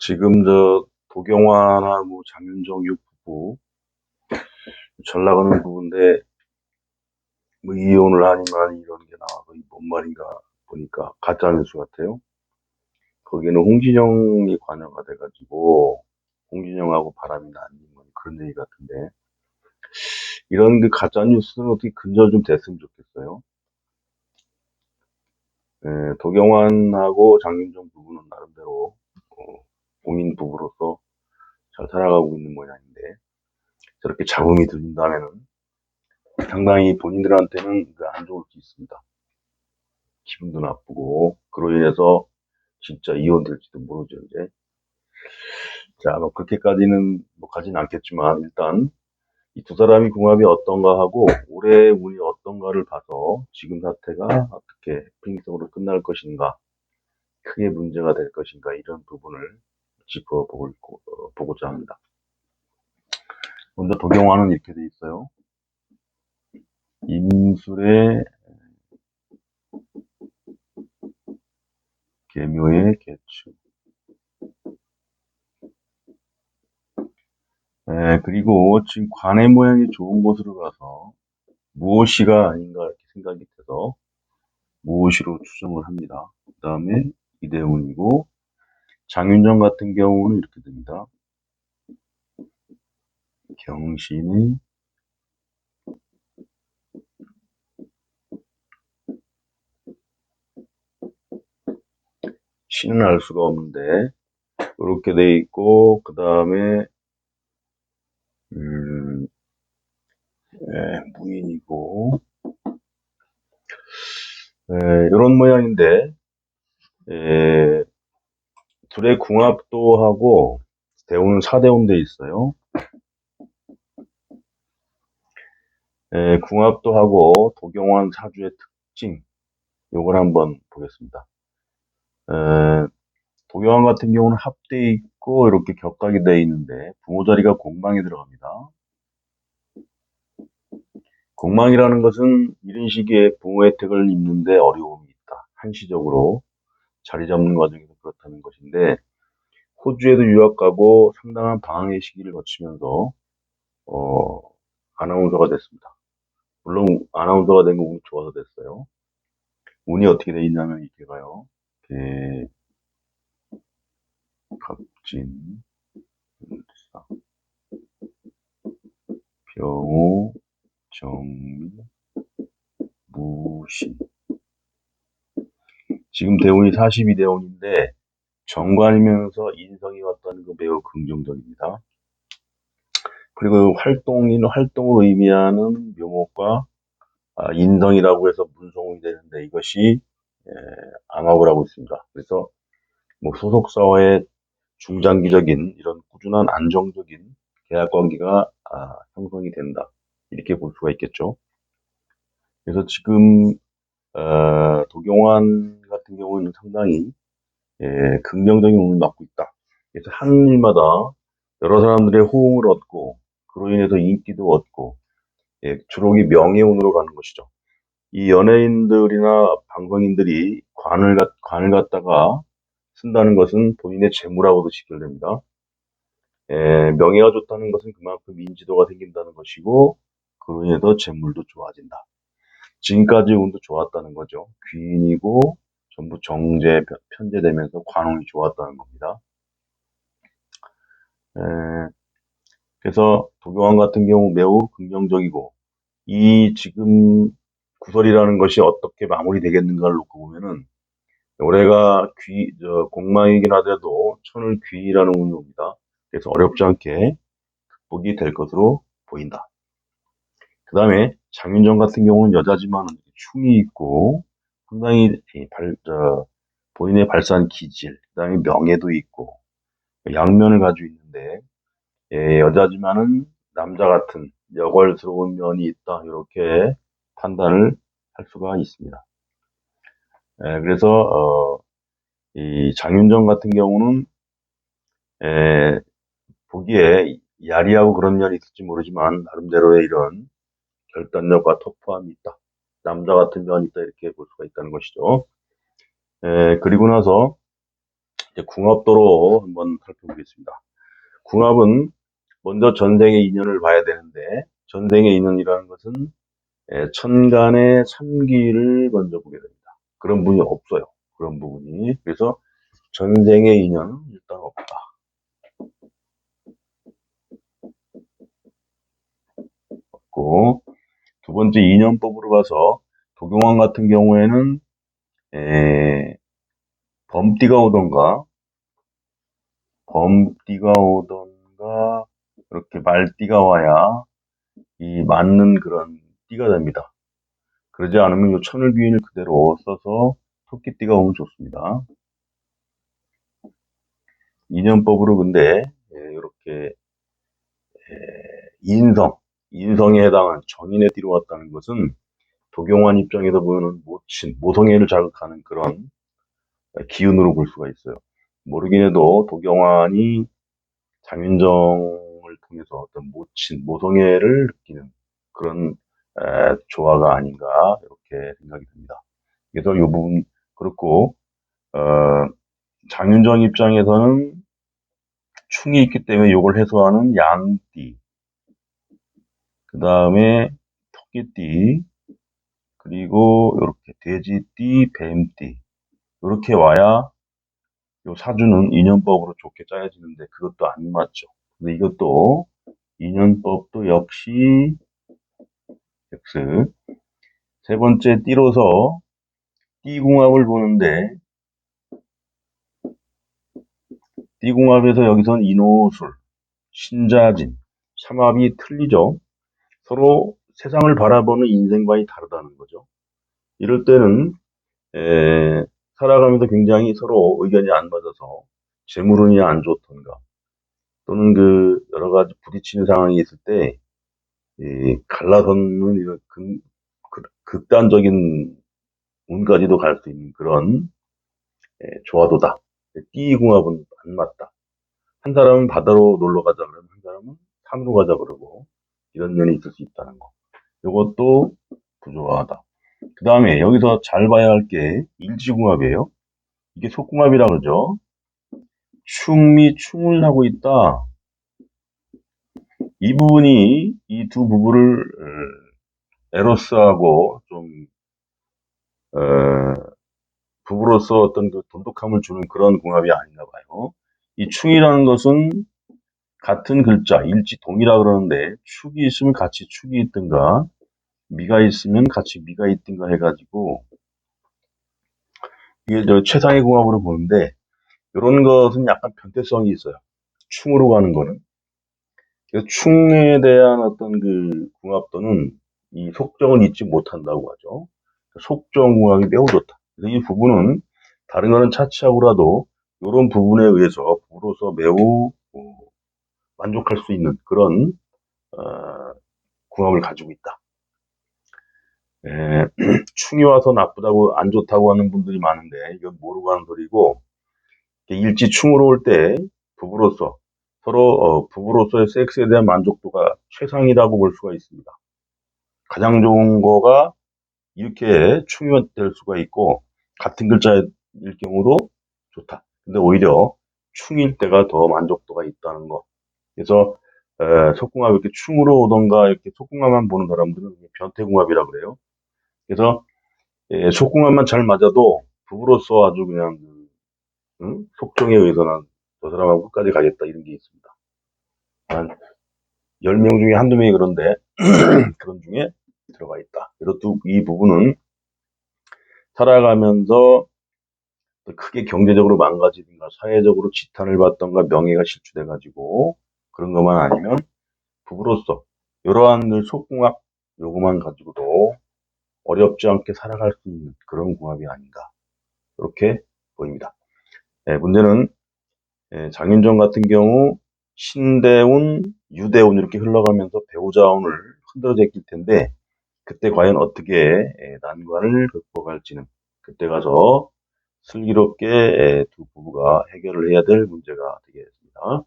지금 도경환하고 장윤정 유 부부 잘 나가는 부부인데 뭐 이혼을 하니만 이런 게 나와서 뭔 말인가 보니까 가짜 뉴스 같아요. 거기는 홍진영이 관여가 돼가지고 홍진영하고 바람이 난 그런 얘기 같은데 이런 그 가짜 뉴스는 어떻게 근절 좀 됐으면 좋겠어요. 도경환하고 장윤정 부부는 나름대로 공인 부부로서 잘 살아가고 있는 모양인데 저렇게 잡음이 들린다면은 상당히 본인들한테는 안 좋을 수 있습니다. 기분도 나쁘고 그로 인해서 진짜 이혼될지도 모르죠 이제. 자, 뭐 그렇게까지는 뭐 가진 않겠지만 일단 이 두 사람이 궁합이 어떤가 하고 올해 운이 어떤가를 봐서 지금 사태가 어떻게 해프닝성으로 끝날 것인가, 크게 문제가 될 것인가 이런 부분을 보고자 합니다. 먼저 도경화는 이렇게 돼 있어요. 임술의 계묘의 개축. 그리고 지금 관의 모양이 좋은 곳으로 가서 무엇이가 아닌가 이렇게 생각이 돼서 무엇이로 추정을 합니다. 그 다음에 이대훈이고 장윤정 같은 경우는 이렇게 됩니다. 경신이 신은 알 수가 없는데 이렇게 돼 있고 그 다음에 무인이고 이런 모양인데 둘의 궁합도 하고 대운은 4대운 돼 있어요. 궁합도 하고 도경환 사주의 특징 요걸 한번 보겠습니다. 도경환 같은 경우는 합돼 있고 이렇게 격각이 돼 있는데 부모 자리가 공망에 들어갑니다. 공망이라는 것은 이런 시기에 부모 혜택을 입는데 어려움이 있다. 한시적으로 자리 잡는 과정에서 그렇다는 것인데 호주에도 유학 가고 상당한 방황의 시기를 거치면서 아나운서가 됐습니다. 물론 아나운서가 된 건 운이 좋아서 됐어요. 운이 어떻게 돼 있냐면 이렇게 가요. 갑진, 을사, 병호, 정미, 무신. 지금 대운이 42대운인데 정관이면서 인성이 왔다는 거 매우 긍정적입니다. 그리고 활동을 의미하는 묘목과 인성이라고 해서 문성이 되는데 이것이 암합을 하고 있습니다. 그래서 뭐 소속사와의 중장기적인 이런 꾸준한 안정적인 계약 관계가 형성이 된다. 이렇게 볼 수가 있겠죠. 그래서 지금 도경환 같은 경우는 상당히 긍정적인 운을 맡고 있다. 그래서 하는 일마다 여러 사람들의 호응을 얻고 그로 인해서 인기도 얻고 주로 이 명예운으로 가는 것이죠. 이 연예인들이나 방송인들이 관을 갖다가 쓴다는 것은 본인의 재물하고도 직결됩니다. 명예가 좋다는 것은 그만큼 인지도가 생긴다는 것이고 그로 인해서 재물도 좋아진다. 지금까지 운도 좋았다는 거죠. 귀인이고 전부 편제되면서 관운이 좋았다는 겁니다. 그래서 도경환 같은 경우 매우 긍정적이고 이 지금 구설이라는 것이 어떻게 마무리되겠는가를 놓고 보면은 올해가 공망이긴 하더라도 천을 귀이라는 운이 옵니다. 그래서 어렵지 않게 극복이 될 것으로 보인다. 그 다음에 장윤정 같은 경우는 여자지만 흉이 있고 상당히 본인의 발산 기질, 그 다음에 명예도 있고 양면을 가지고 있는데 여자지만은 남자 같은 여걸스러운 면이 있다 이렇게 판단을 할 수가 있습니다. 그래서 이 장윤정 같은 경우는 보기에 야리하고 그런 면이 있을지 모르지만 나름대로의 이런 결단력과 터프함이 있다. 남자 같은 면이 있다 이렇게 볼 수가 있다는 것이죠. 그리고 나서 이제 궁합도로 한번 살펴보겠습니다. 궁합은 먼저 전생의 인연을 봐야 되는데, 전생의 인연이라는 것은 천간의 삼기를 먼저 보게 됩니다. 그런 부분이 없어요. 그런 부분이. 그래서 전생의 인연은 일단 없다. 없고, 두 번째 인연법으로 봐서 도경왕 같은 경우에는 범띠가 오던가 이렇게 말띠가 와야 이 맞는 그런 띠가 됩니다. 그러지 않으면 이 천을귀인을 그대로 써서 토끼띠가 오면 좋습니다. 인연법으로 근데 이렇게 인성에 해당한 정인의 띠로 왔다는 것은 도경환 입장에서 보면 모성애를 자극하는 그런 기운으로 볼 수가 있어요. 모르긴 해도 도경환이 장윤정을 통해서 어떤 모성애를 느끼는 그런 조화가 아닌가 이렇게 생각이 듭니다. 그래서 이 부분 그렇고 장윤정 입장에서는 충이 있기 때문에 이걸 해소하는 양띠, 그 다음에 토끼띠, 그리고 이렇게 돼지띠, 뱀띠 이렇게 와야 요 사주는 인연법으로 좋게 짜여지는데 그것도 안 맞죠. 근데 이것도 인연법도 역시 X. 세 번째 띠로서 띠궁합을 보는데 띠궁합에서 여기선 인호술, 신자진, 삼합이 틀리죠. 서로 세상을 바라보는 인생관이 다르다는 거죠. 이럴 때는 살아가면서 굉장히 서로 의견이 안 맞아서 재물운이 안 좋던가 또는 그 여러 가지 부딪히는 상황이 있을 때 갈라서는 이런 극단적인 운까지도 갈 수 있는 그런 조화도다. 띠궁합은 안 맞다. 한 사람은 바다로 놀러 가자 그러면 한 사람은 산으로 가자 그러고 이런 면이 있을 수 있다는 거. 이것도 부조화하다. 그 다음에 여기서 잘 봐야 할 게 일지궁합이에요. 이게 속궁합이라 그러죠. 충미 충을 하고 있다. 이 부분이 이 두 부부를 에로스하고 좀 부부로서 어떤 그 돈독함을 주는 그런 궁합이 아닌가 봐요. 이 충이라는 것은 같은 글자, 일지 동이라 그러는데 축이 있으면 같이 축이 있든가 미가 있으면 같이 미가 있든가 해가지고 이게 저 최상의 궁합으로 보는데 이런 것은 약간 변태성이 있어요. 충으로 가는 거는. 그래서 충에 대한 어떤 그 궁합도는 이 속정을 잊지 못한다고 하죠. 속정 궁합이 매우 좋다. 그래서 이 부분은 다른 거는 차치하고라도 이런 부분에 의해서 부로서 매우 만족할 수 있는 그런 궁합을 가지고 있다. 충이 와서 나쁘다고 안 좋다고 하는 분들이 많은데 이건 모르고 하는 소리고 일지 충으로 올 때 부부로서 서로 부부로서의 섹스에 대한 만족도가 최상이라고 볼 수가 있습니다. 가장 좋은 거가 이렇게 충이 될 수가 있고 같은 글자일 경우도 좋다. 근데 오히려 충일 때가 더 만족도가 있다는 거. 그래서 속궁합 이렇게 충으로 오던가 이렇게 속궁합만 보는 사람들은 변태궁합이라 그래요. 그래서 속궁합만 잘 맞아도 부부로서 아주 그냥 속정에 의해서는 저 사람하고 끝까지 가겠다 이런 게 있습니다. 한 10명 중에 한두 명이 그런데 그런 중에 들어가 있다. 그래서 이 부분은 살아가면서 크게 경제적으로 망가지든가 사회적으로 지탄을 받던가 명예가 실추돼가지고 그런 것만 아니면 부부로서 이러한 속궁합 요거만 가지고도 어렵지 않게 살아갈 수 있는 그런 궁합이 아닌가 이렇게 보입니다. 문제는 장윤정 같은 경우 신대운, 유대운 이렇게 흘러가면서 배우자운을 흔들어 제낄 텐데 그때 과연 어떻게 난관을 극복할지는 그때 가서 슬기롭게 두 부부가 해결을 해야 될 문제가 되겠습니다.